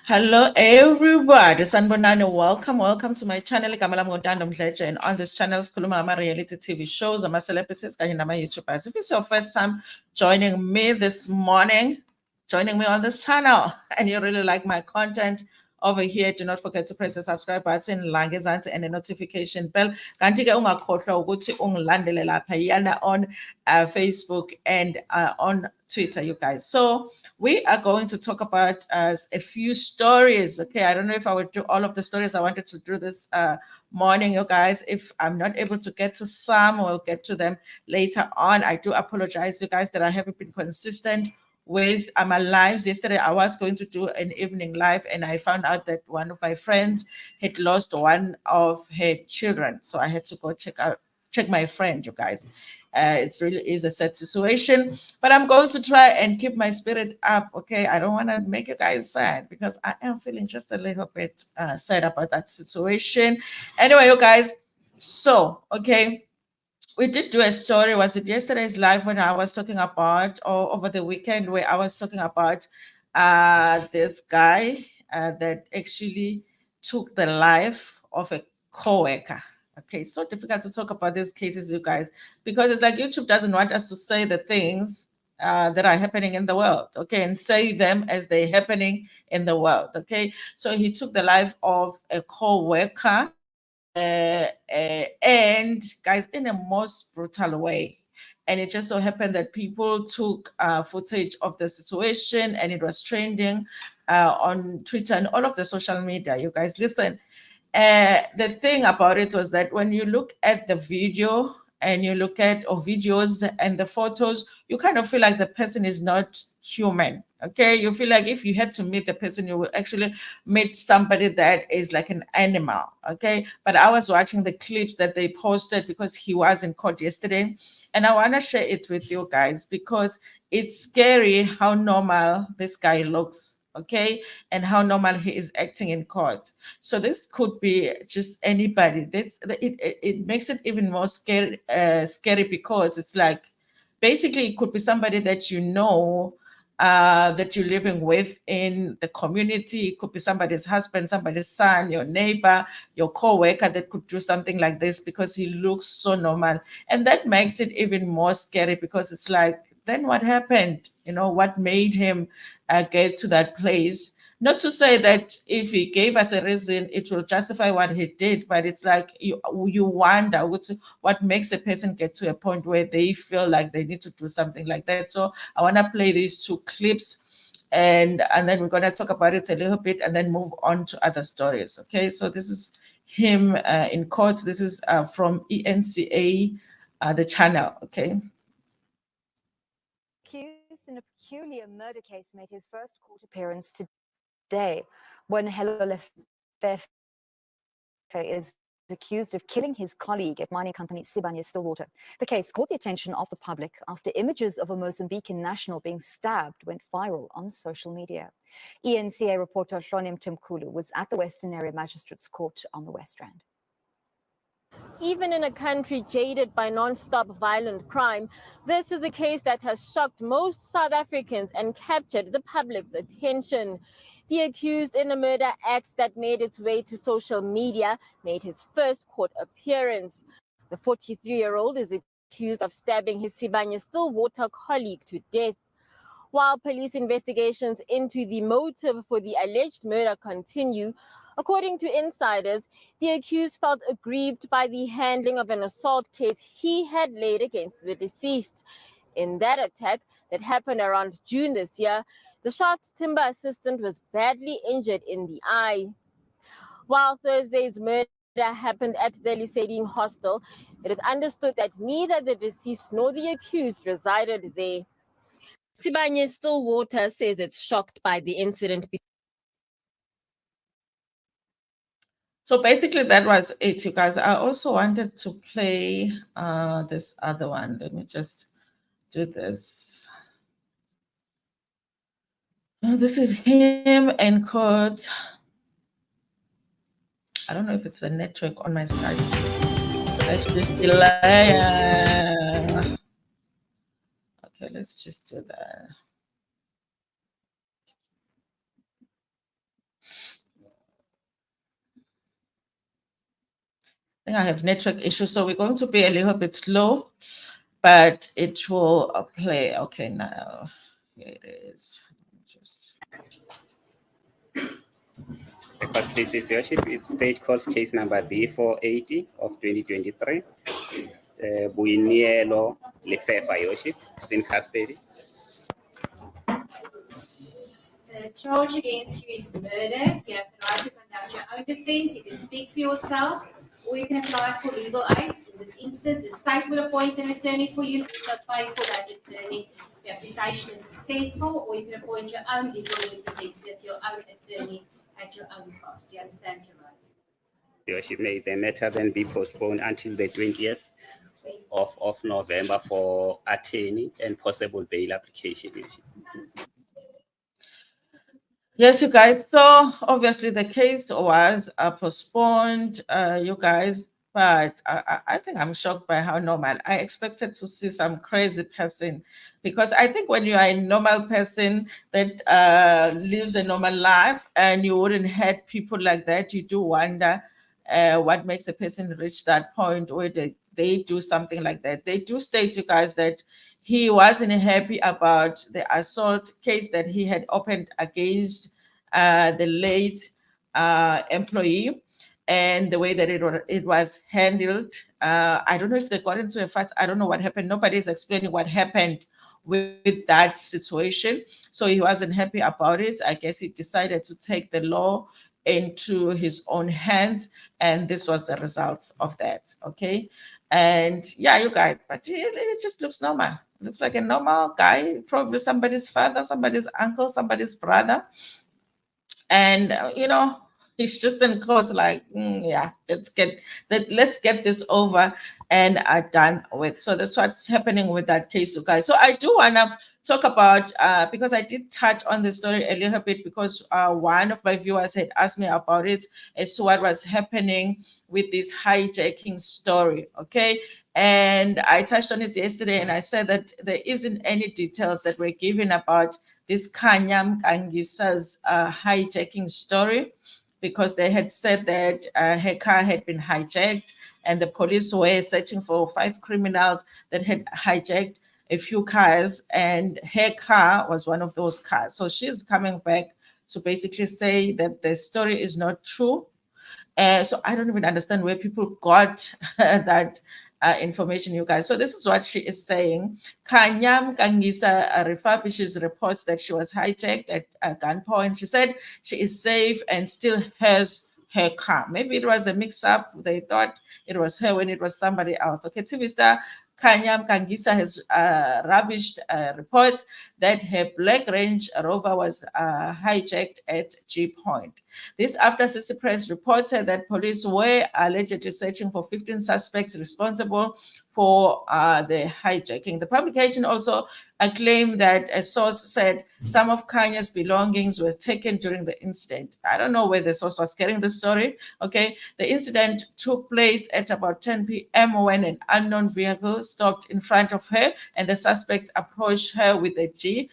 Hello everybody, Sanbonani, welcome to my channel. And on this channel, Kuluma reality TV shows, celebrities, and YouTubers. If it's your first time joining me this morning, joining me on this channel, and you really like my content over here, do not forget to press the subscribe button, and the notification bell. Kanti ke ungakhohlwa ukuthi ungilandele lapha yana on Facebook and on Twitter, you guys. So we are going to talk about a few stories. Okay, I don't know if I would do all of the stories I wanted to do this morning, you guys. If I'm not able to get to some, we'll get to them later on. I do apologize, you guys, that I haven't been consistent with my lives. Yesterday, I was going to do an evening live, and I found out that one of my friends had lost one of her children. So I had to go check my friend, you guys. It really is a sad situation, but I'm going to try and keep my spirit up. Okay, I don't want to make you guys sad because I am feeling just a little bit sad about that situation. Anyway, you guys, so okay, we did do a story. Was it yesterday's live when I was talking about, or over the weekend where I was talking about this guy that actually took the life of a co-worker? Okay, it's so difficult to talk about these cases, you guys, because it's like YouTube doesn't want us to say the things that are happening in the world, okay, and say them as they're happening in the world, okay? So he took the life of a co-worker, and guys, in a most brutal way. And it just so happened that people took footage of the situation, and it was trending on Twitter and all of the social media. You guys, listen. The thing about it was that when you look at the video and you look at videos and the photos, you kind of feel like the person is not human. Okay, you feel like if you had to meet the person, you will actually meet somebody that is like an animal. Okay, but I was watching the clips that they posted because he was in court yesterday, and I want to share it with you guys because it's scary how normal this guy looks. Okay, and how normal he is acting in court. So this could be just anybody. It makes it even more scary because it's like basically it could be somebody that you know, that you're living with in the community. It could be somebody's husband, somebody's son, your neighbor, your co-worker that could do something like this because he looks so normal. And that makes it even more scary because it's like, then what happened? You know, what made him get to that place? Not to say that if he gave us a reason, it will justify what he did, but it's like you wonder what makes a person get to a point where they feel like they need to do something like that. So I want to play these two clips, and then we're going to talk about it a little bit and then move on to other stories. Okay, so this is him in court. This is from ENCA, the channel. Okay. Accused in a peculiar murder case made his first court appearance today when Helolefefe is accused of killing his colleague at mining company Sibanye-Stillwater. The case caught the attention of the public after images of a Mozambican national being stabbed went viral on social media. ENCA reporter Khanya Mkangisa was at the Western Area Magistrates Court on the West Rand. Even in a country jaded by non-stop violent crime, this is a case that has shocked most South Africans and captured the public's attention. The accused in a murder act that made its way to social media made his first court appearance. The 43-year-old is accused of stabbing his Sibanye-Stillwater colleague to death. While police investigations into the motive for the alleged murder continue, according to insiders, the accused felt aggrieved by the handling of an assault case he had laid against the deceased. In that attack that happened around June this year, the shaft timber assistant was badly injured in the eye. While Thursday's murder happened at the Liseding hostel, it is understood that neither the deceased nor the accused resided there. Sibanye-Stillwater says it's shocked by the incident. So basically that was it, you guys. I also wanted to play this other one. Let me just do this. This is him in court. I don't know if it's a network on my side. Let's just delay. Okay, let's just do that. think I have network issues, so we're going to be a little bit slow, but it will play. Okay, now here it is. This is your ship. It's State Court case number B480 of 2023. Buinielo Lefefa, your ship, is in custody. The charge against you is murder. You have the right to conduct your own defense. You can speak for yourself, or you can apply for legal aid. In this instance, the state will appoint an attorney for you and also pay for that attorney. If your application is successful, or you can appoint your own legal representative, your own attorney at your own cost. Do you understand your rights? Your ship, may the matter then be postponed until the 20th of November for attorney and possible bail application. Your ship. Yes, you guys. So obviously the case was postponed, you guys, but I think I'm shocked by how normal. I expected to see some crazy person, because I think when you are a normal person that lives a normal life and you wouldn't hurt people like that, you do wonder what makes a person reach that point where they do something like that. They do state, you guys, that he wasn't happy about the assault case that he had opened against the late employee, and the way that it was handled. I don't know if they got into a fight. I don't know what happened. Nobody's explaining what happened with that situation. So he wasn't happy about it. I guess he decided to take the law into his own hands, and this was the results of that. Okay. And yeah, you guys, but it just looks normal. Looks like a normal guy, probably somebody's father, somebody's uncle, somebody's brother. And he's just in court like, yeah, let's get this over and done with. So that's what's happening with that case, you guys. So I do want to talk about, because I did touch on the story a little bit, because one of my viewers had asked me about it as to what was happening with this hijacking story. Okay. And I touched on it yesterday, and I said that there isn't any details that were given about this Khanya Mkangisa's hijacking story, because they had said that her car had been hijacked, and the police were searching for 5 criminals that had hijacked a few cars, and her car was one of those cars. So she's coming back to basically say that the story is not true. So I don't even understand where people got that information, you guys. So this is what she is saying. Khanya Mkangisa refurbishes reports that she was hijacked at gunpoint. She said she is safe and still has her car. Maybe it was a mix-up. They thought it was her when it was somebody else. Okay, TV star Khanya Mkangisa has rubbished reports that her Black Range Rover was hijacked at G Point. This after City Press reported that police were allegedly searching for 15 suspects responsible for the hijacking. The publication also claimed that a source said some of Kanya's belongings were taken during the incident. I don't know where the source was getting the story. Okay, the incident took place at about 10 p.m. when an unknown vehicle stopped in front of her, and the suspects approached her with a G,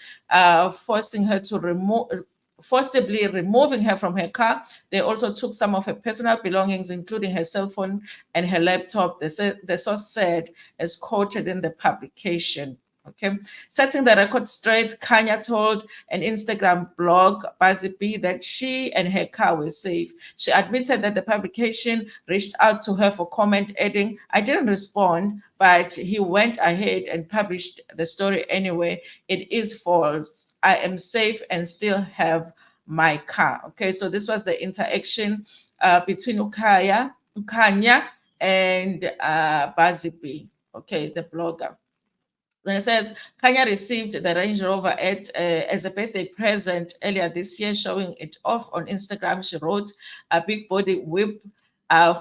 forcing her to forcibly removing her from her car. They also took some of her personal belongings, including her cell phone and her laptop, the source said, as quoted in the publication. Okay, setting the record straight, Khanya told an Instagram blog, Bazipi, that she and her car were safe. She admitted that the publication reached out to her for comment, adding, "I didn't respond, but he went ahead and published the story anyway. It is false. I am safe and still have my car." Okay, so this was the interaction between Khanya and Bazipi, okay, the blogger. Then it says, Khanya received the Range Rover as a birthday present earlier this year, showing it off on Instagram. She wrote, "A big body whip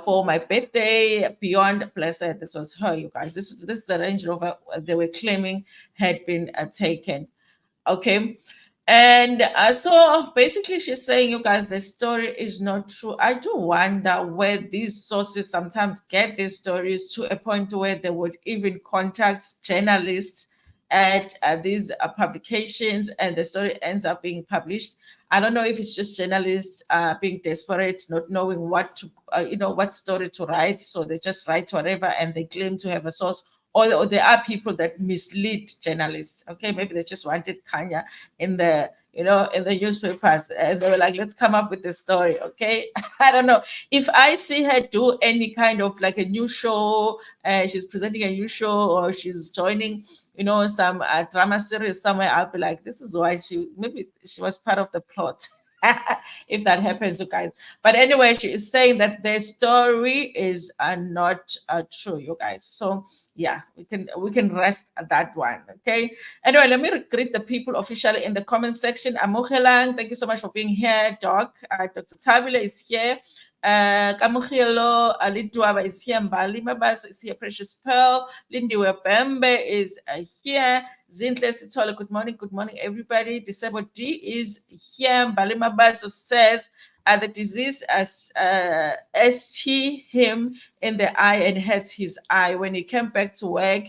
for my birthday, beyond blessed." This was her, you guys. This is the Range Rover they were claiming had been taken. Okay. And so basically she's saying, you guys, the story is not true. I do wonder where these sources sometimes get these stories, to a point where they would even contact journalists at these publications, and the story ends up being published. I don't know if it's just journalists being desperate, not knowing what to, what story to write, so they just write whatever and they claim to have a source. Or there are people that mislead journalists. Okay, maybe they just wanted Khanya in the in the newspapers, and they were like, let's come up with the story. Okay, I don't know if I see her do any kind of like a new show, she's presenting a new show, or she's joining some drama series somewhere, I'll be like, this is why maybe she was part of the plot. If that happens, you guys. But anyway, she is saying that their story is not true, you guys. So yeah, we can rest at that one. Okay. Anyway, let me greet the people officially in the comment section. Amogelang, thank you so much for being here. Doc, Dr. Tabula is here. Kamukhelo Alidwaba is here. Mbali Mabas is here. Precious Pearl, Lindy Webembe is here. Zintle Sitole, good morning, everybody. Disabled D is here. Mbali Mabas says the disease ST him in the eye and hurt his eye. When he came back to work,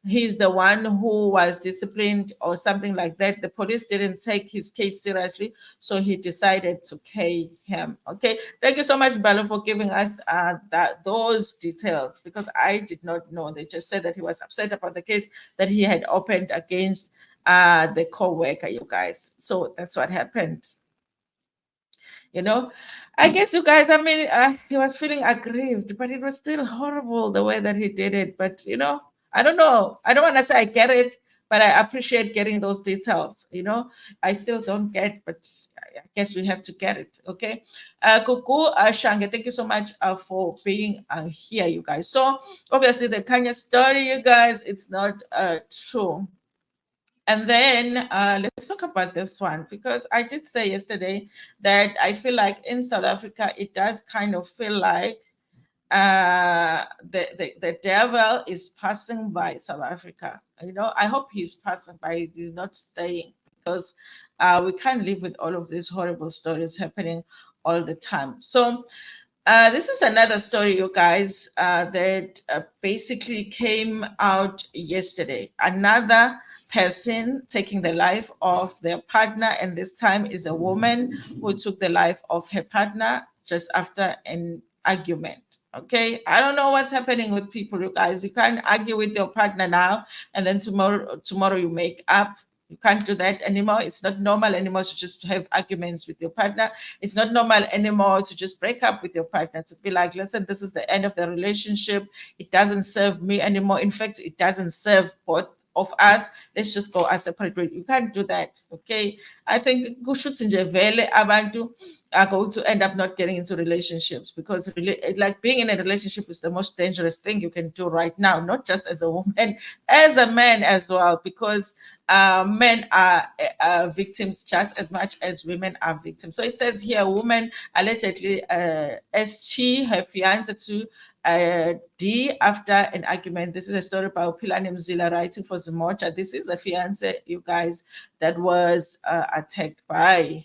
he's the one who was disciplined or something like that. The police didn't take his case seriously, so he decided to kill him. Okay, thank you so much, Balo, for giving us those details, because I did not know. They just said that he was upset about the case that he had opened against the co-worker, you guys. So that's what happened. I guess, you guys, I mean, he was feeling aggrieved, but it was still horrible the way that he did it. But I don't know. I don't want to say I get it, but I appreciate getting those details. I still don't get, but I guess we have to get it. Okay. Kuku Shange, thank you so much for being here, you guys. So obviously the Khanya story, you guys, it's not true. And then let's talk about this one, because I did say yesterday that I feel like in South Africa, it does kind of feel like the devil is passing by South Africa. I hope he's passing by. He's not staying, because we can't live with all of these horrible stories happening all the time. So this is another story, you guys, that basically came out yesterday. Another person taking the life of their partner, and this time is a woman who took the life of her partner just after an argument. Okay, I don't know what's happening with people, you guys. You can't argue with your partner now and then tomorrow you make up. You can't do that anymore. It's not normal anymore to just have arguments with your partner. It's not normal anymore to just break up with your partner, to be like, listen, this is the end of the relationship. It doesn't serve me anymore. In fact, it doesn't serve both of us. Let's just go our separate ways. You can't do that. Okay. I think abantu are going to end up not getting into relationships, because like being in a relationship is the most dangerous thing you can do right now, not just as a woman, as a man as well, because men are victims just as much as women are victims. So it says here, a woman allegedly ST her fiancé to D after an argument. This is a story by Pilani Mzila writing for Zimocha. This is a fiancé, you guys, that was attacked by,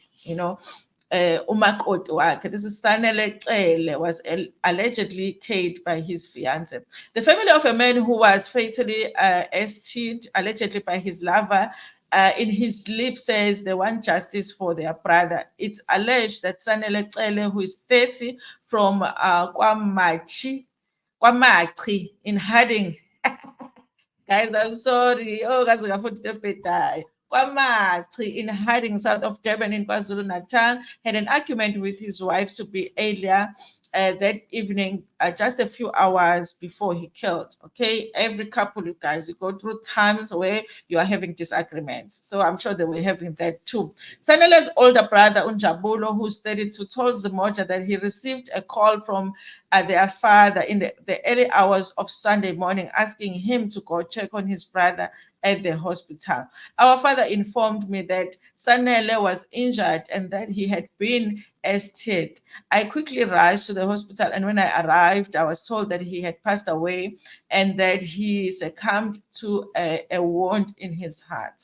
Makoti. This is Sanele was allegedly killed by his fiancé. The family of a man who was fatally ST'd allegedly by his lover in his sleep says they want justice for their brother. It's alleged that Sanele, who is 30, from Kwamachi in Harding. Guys, I'm sorry. Oh, guys, I got to Kwamachi in Harding, south of Durban in KwaZulu-Natal, had an argument with his wife to be earlier that evening, just a few hours before he killed. Okay, every couple, you guys, you go through times where you are having disagreements. So I'm sure they were having that too. Sanele's older brother, Unjabulo, who's 32, told Zimoja that he received a call from their father in the early hours of Sunday morning, asking him to go check on his brother at the hospital. Our father informed me that Sanele was injured and that he had been ST'd. I quickly rushed to the hospital, and when I arrived, I was told that he had passed away and that he succumbed to a wound in his heart.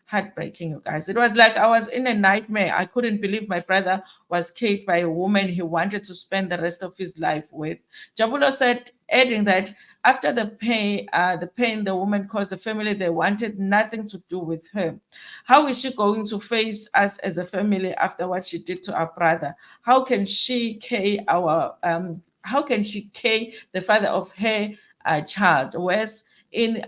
Heartbreaking, you guys. It was like I was in a nightmare. I couldn't believe my brother was killed by a woman he wanted to spend the rest of his life with. Jabulo said, adding that After the pain the woman caused the family, they wanted nothing to do with her. How is she going to face us as a family after what she did to our brother? How can she care the father of her child? Where's in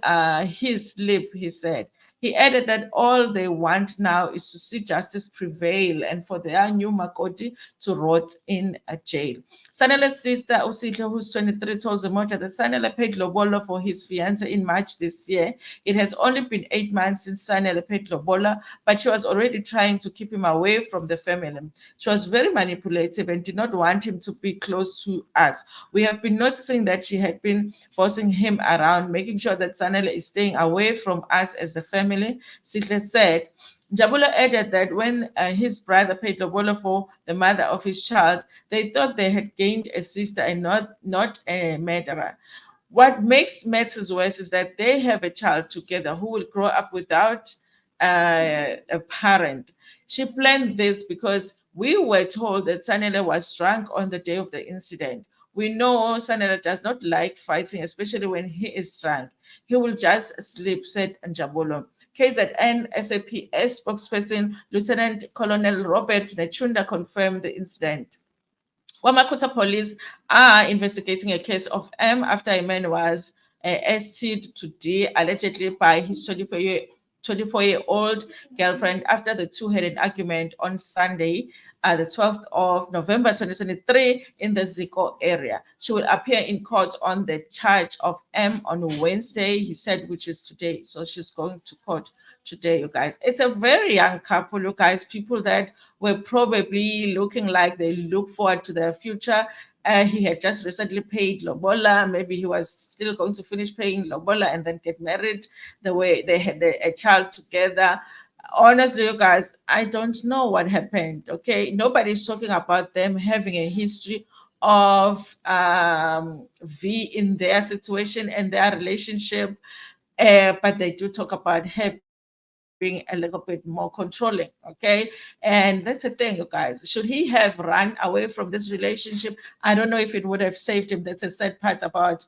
his sleep, he said. He added that all they want now is to see justice prevail and for their new Makoti to rot in a jail. Sanele's sister, Usihle, who's 23, told Zemoja that Sanele paid Lobola for his fiancé in March this year. It has only been 8 months since Sanele paid Lobola, but she was already trying to keep him away from the family. She was very manipulative and did not want him to be close to us. We have been noticing that she had been bossing him around, making sure that Sanele is staying away from us as a family, Sihle said. Jabulo added that when his brother paid Lobola for the mother of his child, they thought they had gained a sister and not a murderer. What makes matters worse is that they have a child together who will grow up without a parent. She planned this because we were told that Sanele was drunk on the day of the incident. We know Sanele does not like fighting, especially when he is drunk. He will just sleep, said Njabolo. KZN SAPS spokesperson Lieutenant Colonel Robert Nechunda confirmed the incident. Wamakota police are investigating a case of M after a man was ST'd to D allegedly by his 24-year-old girlfriend after the two had an argument on Sunday, the 12th of November 2023 in the Ziko area. She will appear in court on the charge of M on Wednesday, he said, which is today. So she's going to court today, you guys. It's a very young couple, you guys, people that were probably looking like they look forward to their future. He had just recently paid Lobola. Maybe he was still going to finish paying Lobola and then get married the way they had a child together. Honestly, you guys, I don't know what happened. Okay, nobody's talking about them having a history of V in their situation and their relationship, but they do talk about her being a little bit more controlling. Okay, and that's the thing, you guys. Should he have run away from this relationship? I don't know if it would have saved him. That's a sad part about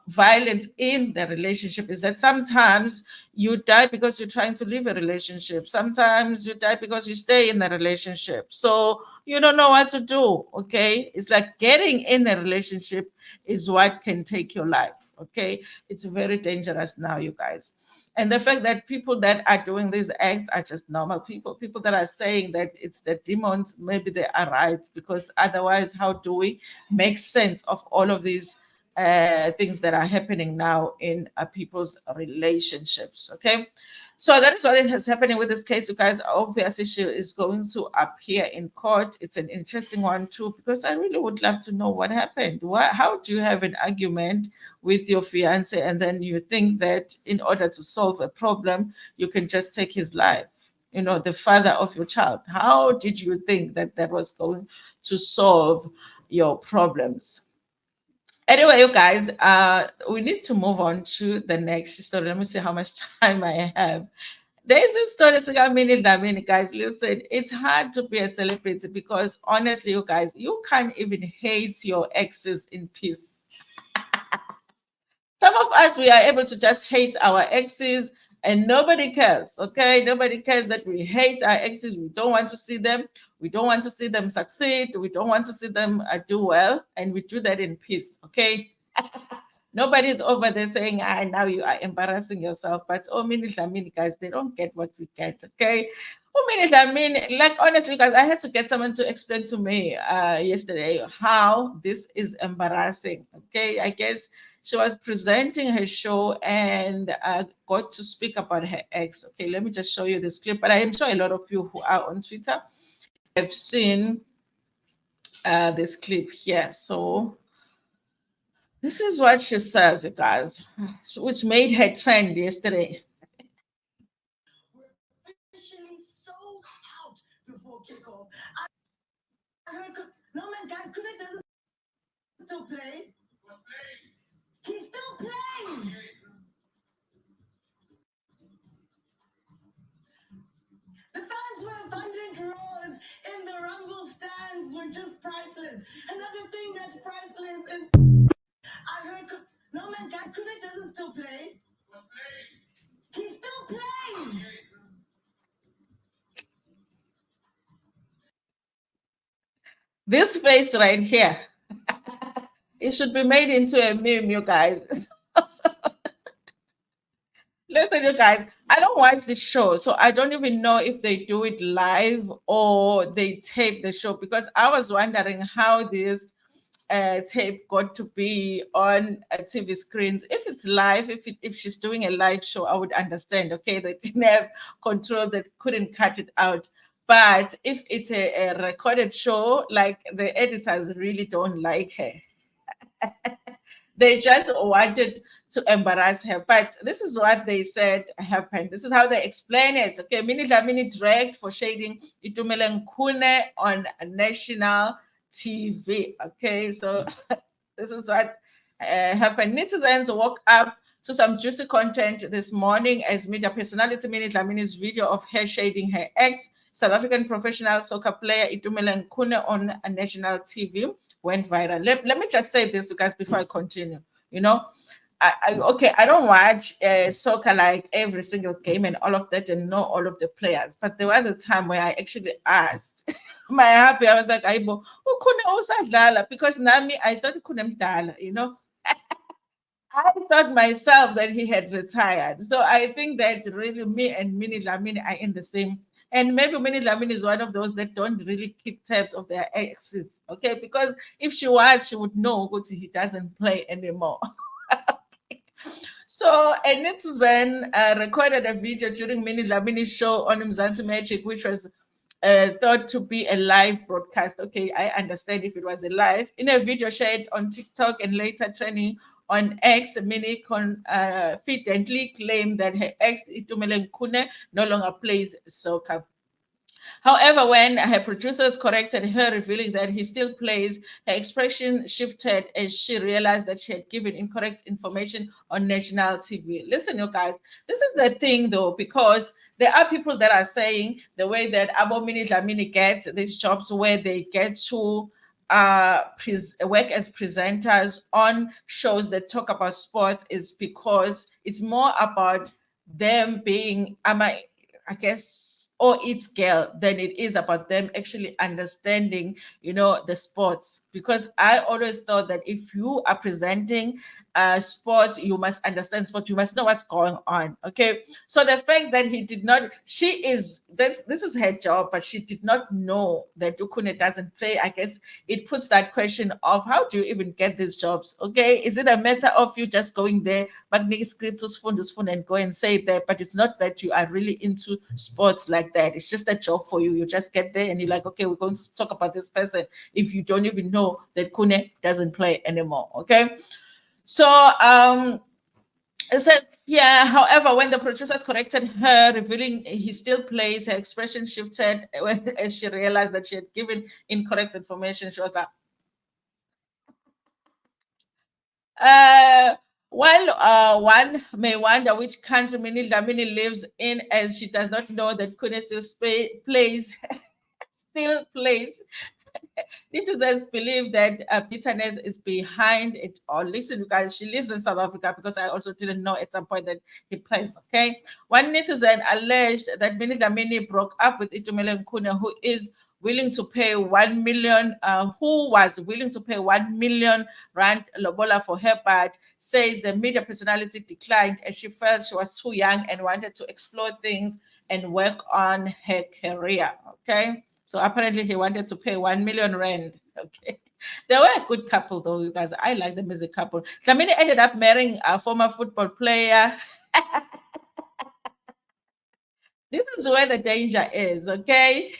violence in the relationship, is that sometimes you die because you're trying to leave a relationship. Sometimes you die because you stay in the relationship. So you don't know what to do. Okay, it's like getting in a relationship is what can take your life. Okay, it's very dangerous now, you guys. And the fact that people that are doing these acts are just normal people that are saying that it's the demons, maybe they are right, because otherwise, how do we make sense of all of these things that are happening now in people's relationships? Okay, so that is what is happening with this case, you guys. Obviously, she is going to appear in court. It's an interesting one too, because I really would love to know what happened. How do you have an argument with your fiance and then you think that in order to solve a problem, you can just take his life? You know, the father of your child. How did you think that that was going to solve your problems? Anyway, you guys, we need to move on to the next story. Let me see how much time I have. There's this story, Minnie Dlamini, guys. Listen, it's hard to be a celebrity because honestly, you guys, you can't even hate your exes in peace. Some of us, we are able to just hate our exes and nobody cares, okay? Nobody cares that we hate our exes. We don't want to see them. We don't want to see them succeed. We don't want to see them do well. And we do that in peace, okay? Nobody's over there saying, now you are embarrassing yourself. But Minnie Dlamini, guys, they don't get what we get, okay? Minnie Dlamini, like honestly, guys, I had to get someone to explain to me yesterday how this is embarrassing, okay? I guess she was presenting her show and got to speak about her ex. Okay, let me just show you this clip. But I am sure a lot of you who are on Twitter have seen this clip here. So this is what she says, you guys, which made her trend yesterday. We're officially sold out before kickoff. I heard, no man, guys, Kunet doesn't still play. He's still playing. The fans were abundant roars in the Rumble stands were just priceless. Another thing that's priceless is heard, no man, guys, Kuna doesn't still play. He still plays. This face right here, it should be made into a meme, you guys. Listen, you guys, I don't watch the show, so I don't even know if they do it live or they tape the show, because I was wondering how this tape got to be on TV screens. If it's live, if she's doing a live show, I would understand, okay, they didn't have control, that couldn't cut it out. But if it's a recorded show, like, the editors really don't like her. They just wanted to embarrass her. But this is what they said happened. This is how they explain it. Okay, Minnie Dlamini dragged for shading Itumeleng Khune on national TV. Okay, so this is what happened. Netizens woke up to some juicy content this morning as media personality Minnie Dlamini's video of her shading her ex, South African professional soccer player Itumeleng Khune, on a national TV went viral. Let me just say this, you guys, before I continue. You know, I don't watch soccer like every single game and all of that and know all of the players. But there was a time where I actually asked my happy. I was like, "Aibo, who couldn't also dala?" Because Nami, I thought couldn't dala. You know, I thought myself that he had retired. So I think that really me and Minnie Dlamini are in the same. And maybe Minnie Dlamini is one of those that don't really keep tabs of their exes. Okay, because if she was, she would know he doesn't play anymore. So a netizen recorded a video during Minnie Dlamini's show on Mzansi Magic, which was thought to be a live broadcast. Okay, I understand if it was a live. In a video shared on TikTok and later trending on X, Minnie confidently claimed that her ex, Itumeleng Khune, no longer plays soccer. However, when her producers corrected her, revealing that he still plays, her expression shifted as she realized that she had given incorrect information on national TV. Listen, you guys, this is the thing though, because there are people that are saying the way that Minnie Dlamini gets these jobs where they get to work as presenters on shows that talk about sports is because it's more about them being, I guess, or it's girl than it is about them actually understanding, the sports. Because I always thought that if you are presenting sports, you must understand sports, you must know what's going on. Okay. So the fact that he did not, this is her job, but she did not know that Ukune doesn't play. I guess it puts that question of how do you even get these jobs? Okay. Is it a matter of you just going there, and go and say that, but it's not that you are really into sports like that. It's just a job for you. You just get there and you're like, okay, we're going to talk about this person if you don't even know that Kune doesn't play anymore. Okay. So it says, yeah, however, when the producers corrected her, revealing he still plays, her expression shifted as she realized that she had given incorrect information. She was like, while one may wonder which country Minnie Dlamini lives in, as she does not know that Kune still plays, netizens believe that bitterness is behind it all. Listen, because she lives in South Africa, because I also didn't know at some point that he plays. Okay, one netizen alleged that Minnie Dlamini broke up with Itumeleng Khune, who was willing to pay 1 million rand lobola for her, but says the media personality declined as she felt she was too young and wanted to explore things and work on her career. Okay. So apparently he wanted to pay 1 million rand. Okay. They were a good couple though, you guys. I like them as a couple. Dlamini ended up marrying a former football player. This is where the danger is, okay?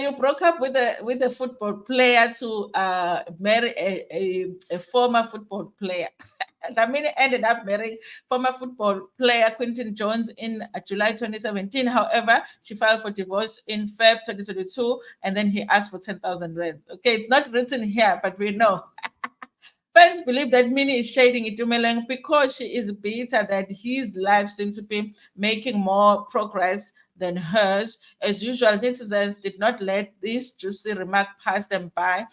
You broke up with a football player to marry a former football player. Dlamini ended up marrying former football player Quinton Jones in July 2017. However, she filed for divorce in Feb 2022, and then he asked for 10,000 rand. Okay, it's not written here, but we know. Fans believe that Minnie is shading Itumeleng because she is bitter that his life seems to be making more progress than hers. As usual, netizens did not let this juicy remark pass them by,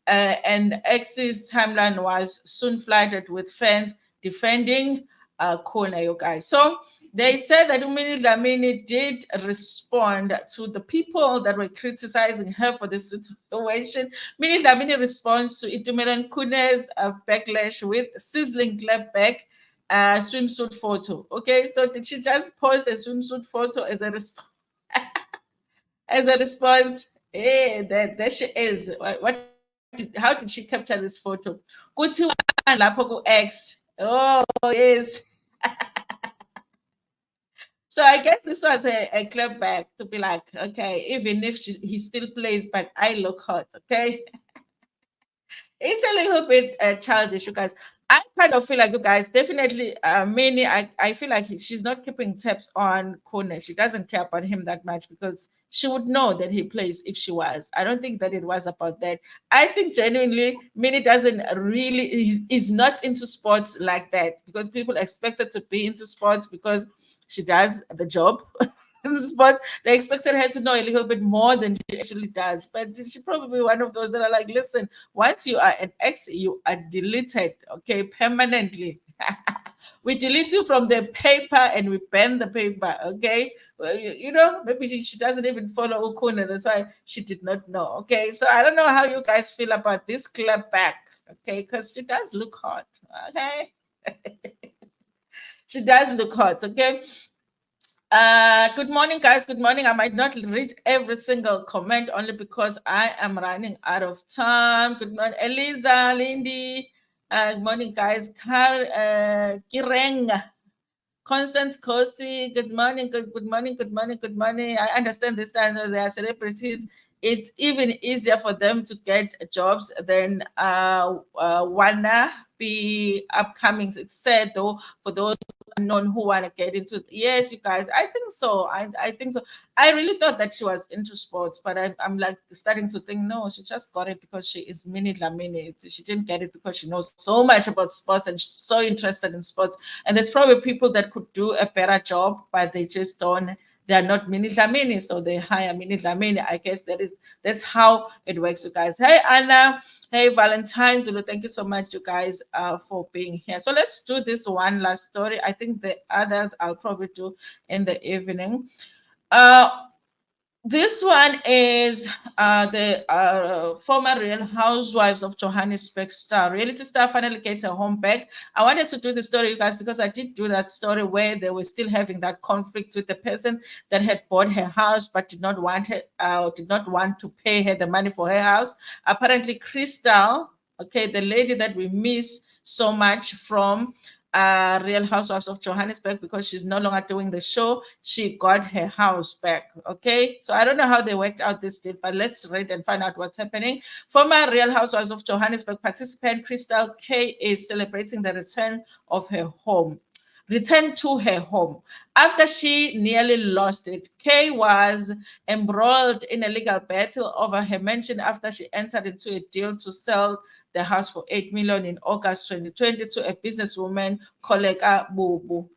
and X's timeline was soon flooded with fans defending Khona, you guys. So they said that Minnie Dlamini did respond to the people that were criticizing her for this situation. Minnie Dlamini responds to Itumeleng Khune's backlash with sizzling clapback swimsuit photo. Okay, so did she just post a swimsuit photo as a response? As a response, there she is. How did she capture this photo? Kuthi lapho ku-X. Oh, yes. So I guess this was a clap back to be like, okay, even if he still plays, but I look hot, okay? It's a little bit childish, you guys. I kind of feel like you guys definitely, Minnie. I feel like she's not keeping tabs on Kone. She doesn't care about him that much because she would know that he plays if she was. I don't think that it was about that. I think genuinely, Minnie doesn't really is not into sports like that because people expect her to be into sports because she does the job. In the sports, they expected her to know a little bit more than she actually does. But she probably one of those that are like, listen, once you are an ex, you are deleted, okay, permanently. We delete you from the paper and we ban the paper, okay? Well, you know, maybe she doesn't even follow Ukuna. That's why she did not know, okay? So I don't know how you guys feel about this clap back, okay? Because she does look hot, okay? She does look hot, okay? Good morning, guys. Good morning. I might not read every single comment only because I am running out of time. Good morning, Eliza, Lindy. Good morning, guys. Kireng, Constance Costi. Good morning. Good morning. Good morning. Good morning. I understand this time they are celebrities. It's even easier for them to get jobs than wanna be upcomings. It's sad though for those unknown who want to get into. Yes, you guys, I think so. I think so. I really thought that she was into sports, but I'm like starting to think no, she just got it because she is Minnie Dlamini. She didn't get it because she knows so much about sports and she's so interested in sports. And there's probably people that could do a better job, but they just don't. They're not Minnie Dlamini, so they hire Minnie Dlamini. I guess that's how it works, you guys. Hey Anna, hey Valentine Zulu, thank you so much, you guys, for being here. So let's do this one last story. I think the others I'll probably do in the evening. This one is the former Real Housewives of Johannesburg star. Reality star finally gets her home back. I wanted to do the story, you guys, because I did do that story where they were still having that conflict with the person that had bought her house but did not want to pay her the money for her house. Apparently, Crystal, okay, the lady that we miss so much from Real Housewives of Johannesburg because she's no longer doing the show. She got her house back. Okay, so I don't know how they worked out this deal, but let's read and find out what's happening. Former Real Housewives of Johannesburg participant Crystal K is celebrating the return of her home. Returned to her home after she nearly lost it. Kay was embroiled in a legal battle over her mansion after she entered into a deal to sell the house for 8 million in August 2020 to a businesswoman, Koleka Bubu.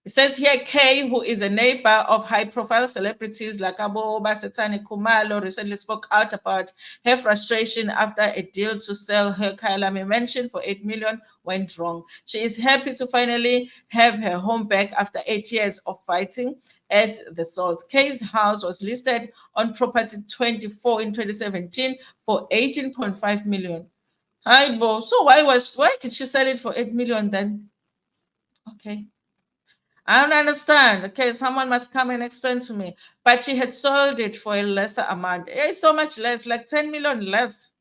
It says here, Kay, who is a neighbor of high-profile celebrities like Abo Basetani Kumalo, recently spoke out about her frustration after a deal to sell her Kailami mansion for 8 million went wrong. She is happy to finally have her home back after 8 years of fighting at the source. Kay's house was listed on Property 24 in 2017 for 18.5 million. Hi, Bo. So why did she sell it for 8 million then? Okay. I don't understand. Okay, someone must come and explain to me. But she had sold it for a lesser amount. It's so much less, like 10 million less.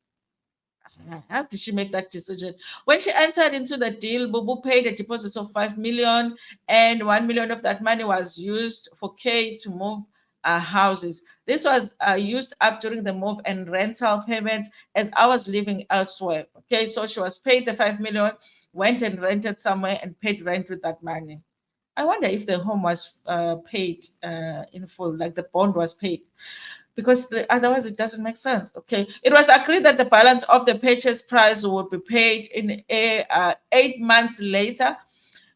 How did she make that decision? When she entered into the deal, Bubu paid a deposit of 5 million, and 1 million of that money was used for Kay to move houses. This was used up during the move and rental payments as I was living elsewhere. Okay, so she was paid the 5 million, went and rented somewhere and paid rent with that money. I wonder if the home was paid in full, like the bond was paid, because otherwise it doesn't make sense. Okay, it was agreed that the balance of the purchase price would be paid in 8 months later.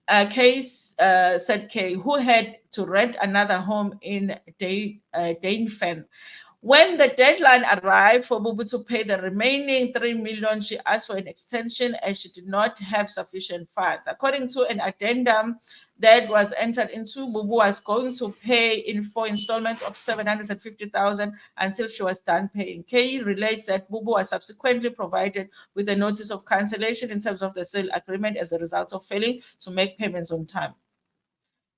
Said Kay, who had to rent another home in Dainfen. When the deadline arrived for Bubu to pay the remaining 3 million, she asked for an extension as she did not have sufficient funds. According to an addendum that was entered into, Bubu was going to pay in 4 installments of 750,000 until she was done paying. Kay relates that Bubu was subsequently provided with a notice of cancellation in terms of the sale agreement as a result of failing to make payments on time.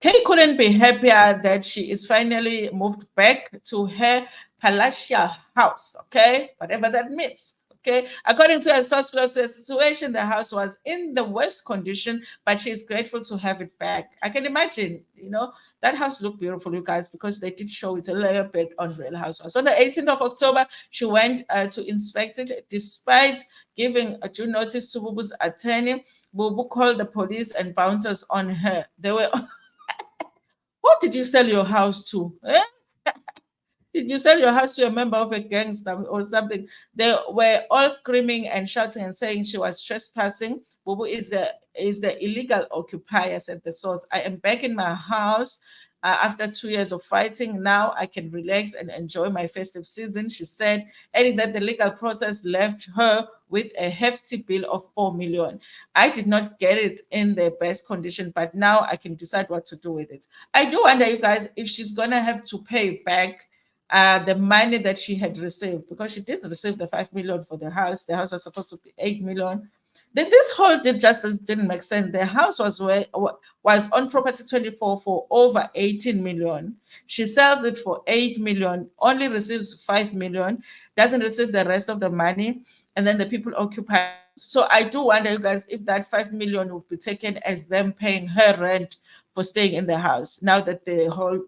Kay couldn't be happier that she is finally moved back to her palatial house, okay? Whatever that means. Okay, according to a source close to the situation, the house was in the worst condition, but she is grateful to have it back. I can imagine, you know, that house looked beautiful, you guys, because they did show it a little bit on Real Housewives. On the 18th of October, she went to inspect it. Despite giving a due notice to Bubu's attorney, Bubu called the police and bouncers on her. They were, what did you sell your house to? Eh? Did you sell your house to a member of a gangster or something? They were all screaming and shouting and saying she was trespassing. Bubu is the illegal occupier, said the source. I am back in my house after 2 years of fighting. Now I can relax and enjoy my festive season, she said, adding that the legal process left her with a hefty bill of 4 million. I did not get it in the best condition, but now I can decide what to do with it. I do wonder, you guys, if she's going to have to pay back the money that she had received, because she did receive the 5 million for the house. The house was supposed to be 8 million. Then this whole deal just didn't make sense. The house was on Property 24 for over 18 million. She sells it for 8 million, only receives 5 million, doesn't receive the rest of the money, and then the people occupy. So I do wonder, you guys, if that 5 million would be taken as them paying her rent for staying in the house now that the whole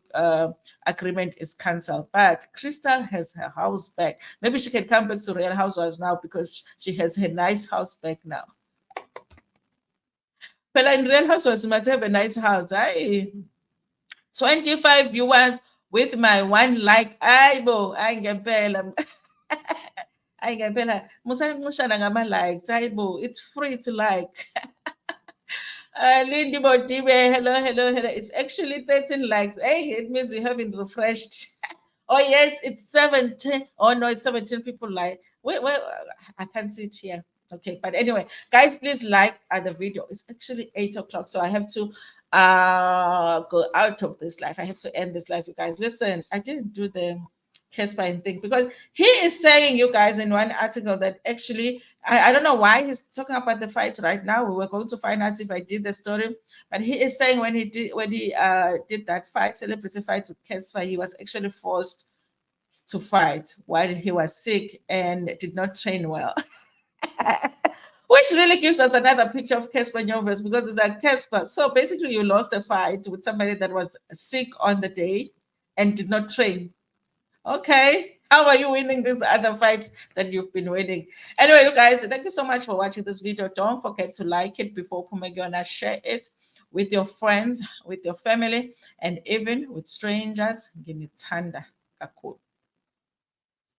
agreement is cancelled. But Crystal has her house back. Maybe she can come back to Real Housewives now because she has her nice house back now. But in Real Housewives, you must have a nice house. 25 viewers with my 1 like. Ayibo, ayingempela. Ayingempela. Musancishana ngama-likes. Ayibo, it's free to like. Lindy Botibe, hello. It's actually 13 likes. Hey, it means you haven't refreshed. Oh, yes, it's 17. Oh, no, it's 17 people like. Wait, I can't see it here. Okay, but anyway, guys, please like the video. It's actually 8 o'clock, so I have to go out of this live. I have to end this live, you guys. Listen, I didn't do the Casper thing because he is saying, you guys, in one article that actually I don't know why he's talking about the fight right now. We were going to find out if I did the story, but he is saying when he did that fight, celebrity fight with Casper, he was actually forced to fight while he was sick and did not train well. Which really gives us another picture of Casper Nyovest, because it's like, Casper, so basically you lost a fight with somebody that was sick on the day and did not train. Okay, how are you winning these other fights that you've been winning? Anyway, you guys, thank you so much for watching this video. Don't forget to like it before Pumegona, share it with your friends, with your family, and even with strangers. Nginithanda kakhulu.